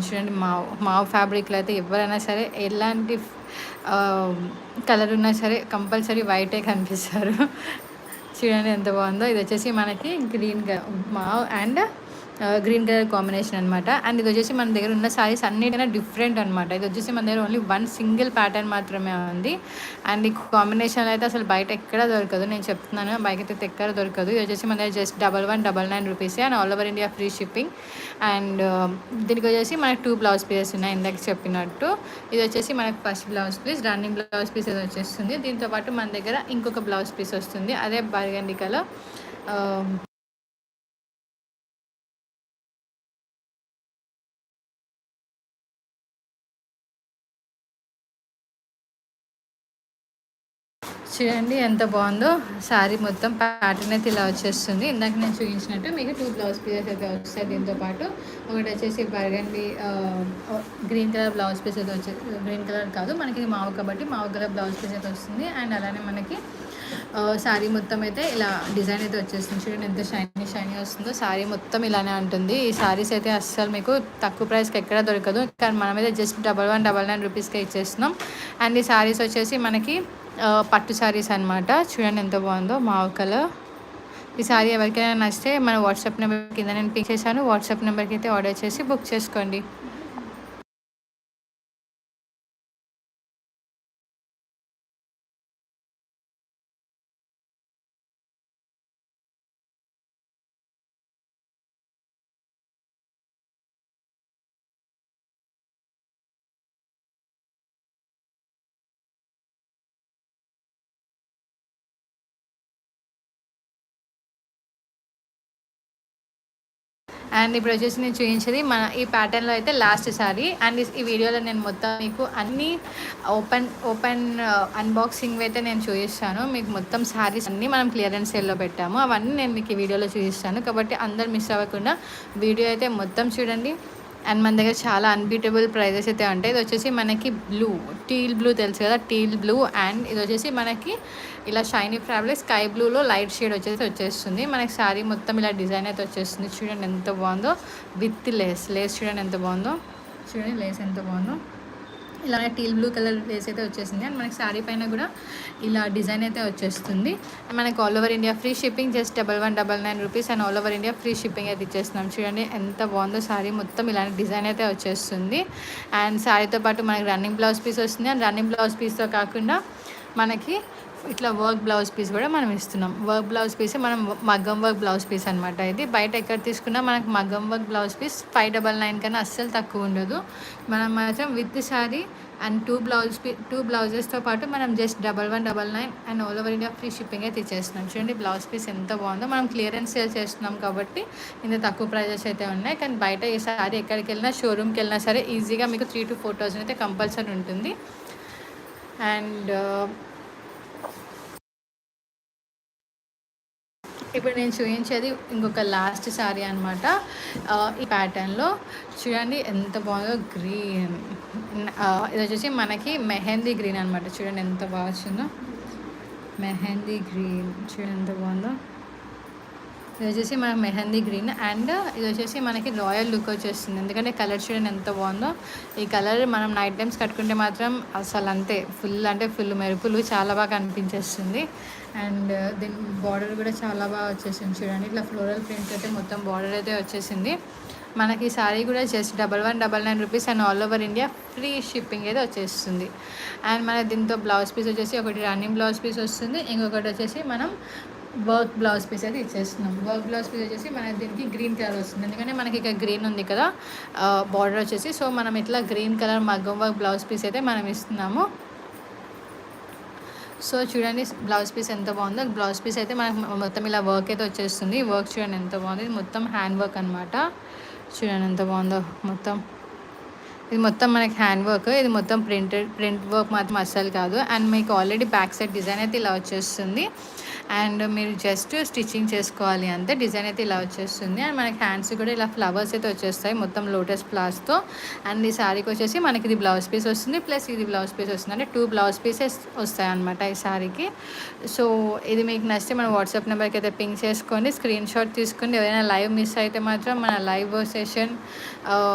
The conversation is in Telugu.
చూడండి. మావ్ ఫ్యాబ్రిక్లో అయితే ఎవరైనా సరే ఎలాంటి కలర్ ఉన్నా సరే కంపల్సరీ వైటే కనిపిస్తారు. చూడండి ఎంత బాగుందో. ఇది వచ్చేసి మనకి green mauve and green colour combination అనమాట. అండ్ ఇది వచ్చేసి మన దగ్గర ఉన్న సారీస్ అన్నిటికైనా డిఫరెంట్ అనమాట. ఇది వచ్చేసి మన దగ్గర ఓన్లీ వన్ సింగిల్ ప్యాటర్న్ మాత్రమే ఉంది. అండ్ ఈ కాంబినేషన్ అయితే అసలు బయట ఎక్కడ దొరకదు, నేను చెప్తున్నాను, బయట అయితే ఎక్కడ దొరకదు. ఇది వచ్చేసి మన దగ్గర జస్ట్ 1199 రూపీసే and all over India free shipping. And దీనికి వచ్చేసి మనకి 2 బ్లౌజ్ పీసెస్ ఉన్నాయి ఇందాక చెప్పినట్టు. ఇది వచ్చేసి మనకి first blouse piece, running blouse piece ఇది వచ్చేస్తుంది. దీంతో పాటు మన దగ్గర ఇంకొక బ్లౌజ్ పీస్ వస్తుంది, అదే బర్గండి కలర్. చూడండి ఎంత బాగుందో. శారీ మొత్తం ప్యాటర్న్ అయితే ఇలా వచ్చేస్తుంది. ఇందాక నేను చూపించినట్టు మీకు 2 బ్లౌజ్ పీసెస్ అయితే వస్తాయి. దీంతో పాటు ఒకటి వచ్చేసి burgundy green colour blouse piece అయితే వచ్చే, గ్రీన్ కలర్ కాదు మనకి మావు కాబట్టి మావు కలర్ బ్లౌజ్ పీస్ అయితే వస్తుంది. అండ్ అలానే మనకి శారీ మొత్తం అయితే ఇలా డిజైన్ అయితే వచ్చేస్తుంది. చూడండి ఎంత షైనీ వస్తుందో. శారీ మొత్తం ఇలానే ఉంటుంది. ఈ శారీస్ అయితే అస్సలు మీకు తక్కువ ప్రైస్కి ఎక్కడ దొరకదు, కానీ మనమైతే జస్ట్ 1199 రూపీస్కే ఇచ్చేస్తున్నాం. అండ్ ఈ శారీస్ వచ్చేసి మనకి పట్టు శారీస్ అనమాట. చూడండి ఎంత బాగుందో మావ్ కలర్. ఈ శారీ ఎవరికైనా నచ్చితే మన వాట్సాప్ నెంబర్ కింద నేను పిక్ చేశాను, వాట్సాప్ నెంబర్కి అయితే ఆర్డర్ చేసి బుక్ చేసుకోండి. అండ్ ఇప్పుడు వచ్చేసి నేను చూపించేది మన ఈ ప్యాటర్న్లో అయితే లాస్ట్ శారీ. అండ్ ఈ వీడియోలో నేను మొత్తం మీకు అన్నీ ఓపెన్ అన్బాక్సింగ్ అయితే నేను చూపిస్తాను. మీకు మొత్తం శారీస్ అన్నీ మనం క్లియరెన్స్ సేల్లో పెట్టాము, అవన్నీ నేను మీకు ఈ వీడియోలో చూపిస్తాను. కాబట్టి అందరు మిస్ అవ్వకుండా వీడియో అయితే మొత్తం చూడండి. అండ్ మన దగ్గర చాలా అన్బీటబుల్ ప్రైజెస్ అయితే ఉంటాయి. ఇది వచ్చేసి మనకి టీల్ బ్లూ తెలుసు కదా, టీల్ బ్లూ. అండ్ ఇది వచ్చేసి మనకి ఇలా షైనీ ఫ్యాబ్రిక్ స్కై బ్లూలో లైట్ షేడ్ వచ్చేస్తుంది. మనకి శారీ మొత్తం ఇలా డిజైన్ అయితే వచ్చేస్తుంది. చూడండి ఎంత బాగుందో, విత్ లేస్ చూడండి ఎంత బాగుందో. చూడండి లేస్ ఎంత బాగుందో. ఇలానే టీల్ బ్లూ కలర్ లేస్ అయితే వచ్చేసింది. అండ్ మనకి శారీ పైన కూడా ఇలా డిజైన్ అయితే వచ్చేస్తుంది. మనకి all over India free shipping just 1199 rupees and all over India free shipping అయితే ఇచ్చేస్తున్నాం. చూడండి ఎంత బాగుందో. శారీ మొత్తం ఇలాంటి డిజైన్ అయితే వచ్చేస్తుంది. అండ్ శారీతో పాటు మనకి రన్నింగ్ బ్లౌజ్ పీస్ వస్తుంది. అండ్ రన్నింగ్ బ్లౌజ్ పీస్తో కాకుండా మనకి ఇట్లా వర్క్ బ్లౌజ్ పీస్ కూడా మనం ఇస్తున్నాం. వర్క్ బ్లౌజ్ పీస్ మనం మగ్గం వర్క్ బ్లౌజ్ పీస్ అనమాట. ఇది బయట ఎక్కడ తీసుకున్నా మనకు మగ్గం వర్క్ బ్లౌజ్ పీస్ 599 కన్నా అస్సలు తక్కువ ఉండదు. మనం మాత్రం విత్ శారీ అండ్ 2 బ్లౌజెస్తో పాటు మనం just 1199 and all over India free shipping అయితే ఇచ్చేస్తున్నాం. చూడండి బ్లౌజ్ పీస్ ఎంత బాగుందో. మనం క్లియరెన్స్ సేల్ చేస్తున్నాం కాబట్టి ఇంత తక్కువ ప్రైజెస్ అయితే ఉన్నాయి. కానీ బయట ఈ శారీ ఎక్కడికి వెళ్ళినా, షోరూమ్కి వెళ్ళినా సరే ఈజీగా మీకు 3 to 4,000 అయితే కంపల్సరీ ఉంటుంది. అండ్ ఇప్పుడు నేను చూపించేది ఇంకొక లాస్ట్ శారీ అనమాట. ఈ ప్యాటర్న్లో చూడండి ఎంత బాగుందో. గ్రీన్ ఇది వచ్చేసి మనకి మెహందీ గ్రీన్ అనమాట. చూడండి ఎంత బాగా వచ్చిందో. మెహందీ గ్రీన్ చూడండి ఎంత బాగుందో. ఇది వచ్చేసి మనకి మెహందీ గ్రీన్. అండ్ ఇది వచ్చేసి మనకి రాయల్ లుక్ వచ్చేస్తుంది, ఎందుకంటే కలర్ చూడండి ఎంత బాగుందో. ఈ కలర్ మనం నైట్ టైమ్స్ కట్టుకుంటే మాత్రం అసలు అంతే ఫుల్ మెరుపులు చాలా బాగా కనిపించేస్తుంది. అండ్ దీని బార్డర్ కూడా చాలా బాగా వచ్చేసింది. చూడండి ఇట్లా ఫ్లోరల్ ప్రింట్ అయితే మొత్తం బార్డర్ అయితే వచ్చేసింది. మనకి ఈ శారీ కూడా just 1199 rupees and all over India free shipping అయితే వచ్చేస్తుంది. అండ్ మన దీంతో బ్లౌజ్ పీస్ వచ్చేసి ఒకటి రన్నింగ్ బ్లౌజ్ పీస్ వస్తుంది, ఇంకొకటి వచ్చేసి మనం వర్క్ బ్లౌజ్ పీస్ అయితే ఇచ్చేస్తున్నాం. వర్క్ బ్లౌజ్ పీస్ వచ్చేసి మనకి దీనికి గ్రీన్ కలర్ వస్తుంది, ఎందుకంటే మనకి ఇక్కడ గ్రీన్ ఉంది కదా బార్డర్ వచ్చేసి. సో మనం ఇట్లా గ్రీన్ కలర్ మగ్గం వర్క్ బ్లౌజ్ పీస్ అయితే మనం ఇస్తున్నాము. సో చూడండి బ్లౌజ్ పీస్ ఎంత బాగుందో. బ్లౌజ్ పీస్ అయితే మనకు మొత్తం ఇలా వర్క్ అయితే వచ్చేస్తుంది. వర్క్ చూడండి ఎంత బాగుంది. ఇది మొత్తం హ్యాండ్ వర్క్ అనమాట. చూడండి ఎంత బాగుందో. ఇది మొత్తం మనకి హ్యాండ్ వర్క్. ఇది మొత్తం ప్రింట్ వర్క్ మాత్రం అస్సలు కాదు. అండ్ మీకు ఆల్రెడీ బ్యాక్ సైడ్ డిజైన్ అయితే ఇలా వచ్చేస్తుంది. అండ్ మీరు జస్ట్ స్టిచ్చింగ్ చేసుకోవాలి అంతే. డిజైన్ అయితే ఇలా వచ్చేస్తుంది. అండ్ మనకి హ్యాండ్స్ కూడా ఇలా ఫ్లవర్స్ అయితే వచ్చేస్తాయి మొత్తం లోటస్ ఫ్లవర్స్తో. అండ్ ఈ శారీకి వచ్చేసి మనకి ఇది బ్లౌజ్ పీస్ వస్తుంది, ప్లస్ ఇది బ్లౌజ్ పీస్ వస్తుంది. అంటే 2 బ్లౌజ్ పీసెస్ వస్తాయి అనమాట ఈ శారీకి. సో ఇది మీకు నచ్చితే మన వాట్సాప్ నెంబర్కి అయితే పింక్ చేసుకోండి, స్క్రీన్ షాట్ తీసుకోండి. ఎవరైనా లైవ్ మిస్ అయితే మాత్రం మన లైవ్ సెషన్